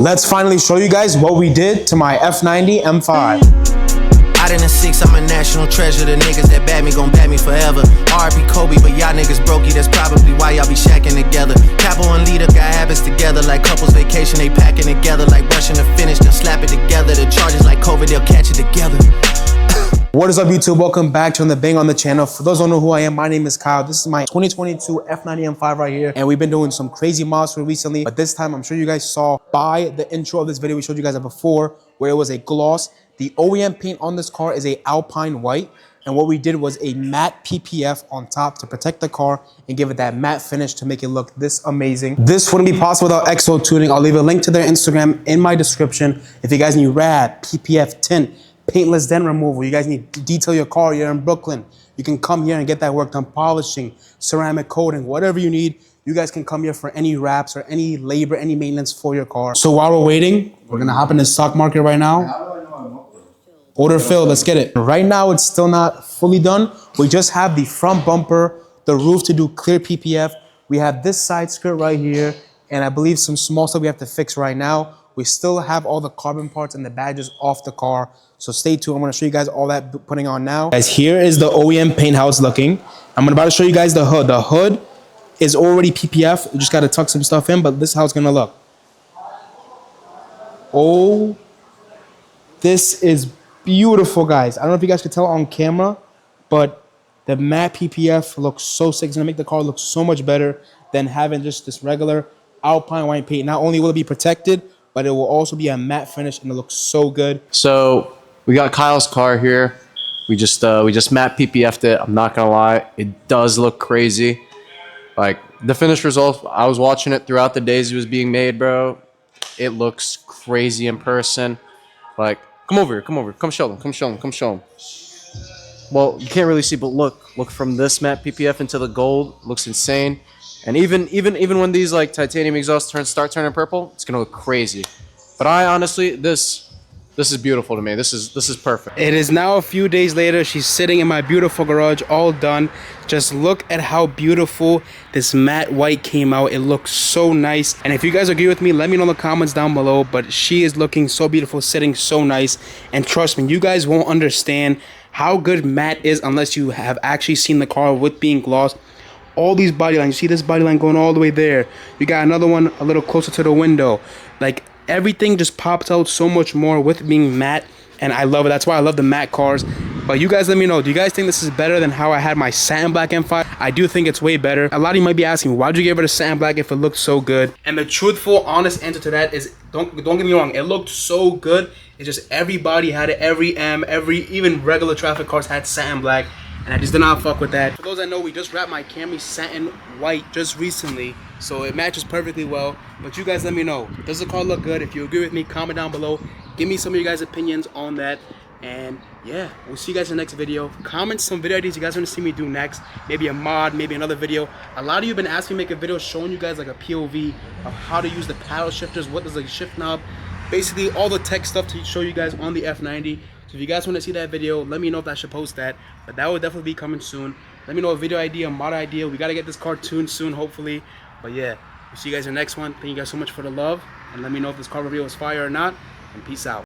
Let's finally show you guys what we did to my F90 M5. Out in the six, I'm a national treasure. The niggas that bad me gon' bad me forever. R.I.P. Kobe, but y'all niggas brokey. That's probably why y'all be shacking together. Capo and Leader got habits together like couples vacation. They packing together like brushing the finish, then slap it together. The charges like COVID, they'll catch it together. What is up, YouTube? Welcome back to the Bang on the channel. For those who don't know who I am, my name is Kyle. This is my 2022 F90 M5 right here, and we've been doing some crazy mods for recently. But this time, I'm sure you guys saw by the intro of this video, we showed you guys that before, where it was a gloss. The OEM paint on this car is a Alpine white, and what we did was a matte PPF on top to protect the car and give it that matte finish to make it look this amazing. This wouldn't be possible without XO Tuning. I'll leave a link to their Instagram in my description. If you guys need rad PPF tint, paintless dent removal, you guys need to detail your car, you're in Brooklyn, you can come here and get that work done. Polishing, ceramic coating, whatever you need, you guys can come here for any wraps or any labor, any maintenance for your car. So while we're waiting, we're gonna hop in the stock market right now. Order filled, let's get it. Right now, it's still not fully done. We just have the front bumper, the roof to do clear PPF. We have this side skirt right here, and I believe some small stuff we have to fix right now. We still have all the carbon parts and the badges off the car. So stay tuned. I'm going to show you guys all that putting on now. Guys, here is the OEM paint how it's looking. I'm about to show you guys the hood. The hood is already PPF. You just got to tuck some stuff in, but this is how it's going to look. Oh, this is beautiful, guys. I don't know if you guys could tell on camera, but the matte PPF looks so sick. It's going to make the car look so much better than having just this regular Alpine white paint. Not only will it be protected, but it will also be a matte finish, and it looks so good. So we got Kyle's car here. We just matte PPF'd it. I'm not gonna lie, it does look crazy. Like the finished result, I was watching it throughout the days it was being made, bro. It looks crazy in person. Like, come over here, come show them. Well, you can't really see, but look from this matte PPF into the gold, looks insane. And even when these like titanium exhausts start turning purple, it's gonna look crazy. But I honestly, this is beautiful to me. This is perfect. It is now a few days later. She's sitting in my beautiful garage, all done. Just look at how beautiful this matte white came out. It looks so nice. And if you guys agree with me, let me know in the comments down below. But she is looking so beautiful, sitting so nice. And trust me, you guys won't understand how good matte is unless you have actually seen the car with being glossed. All these body lines, you see this body line going all the way there. You got another one a little closer to the window. Like, everything just pops out so much more with being matte, and I love it. That's why I love the matte cars. But you guys let me know, do you guys think this is better than how I had my satin black M5? I do think it's way better. A lot of you might be asking, why'd you give it a satin black if it looked so good? And the truthful, honest answer to that is, don't get me wrong, it looked so good. It's just everybody had it, every M, even regular traffic cars had satin black. And I just did not fuck with that. For those that know, we just wrapped my Camry satin white just recently, so it matches perfectly well. But you guys let me know, does the car look good? If you agree with me, comment down below. Give me some of you guys' opinions on that. And yeah, we'll see you guys in the next video. Comment some video ideas you guys want to see me do next. Maybe a mod, maybe another video. A lot of you have been asking me to make a video showing you guys like a POV of how to use the paddle shifters, what does the shift knob, basically all the tech stuff to show you guys on the F90. So if you guys want to see that video, let me know if I should post that. But that will definitely be coming soon. Let me know a video idea, a mod idea. We got to get this car tuned soon, hopefully. But yeah, we'll see you guys in the next one. Thank you guys so much for the love. And let me know if this car review was fire or not. And peace out.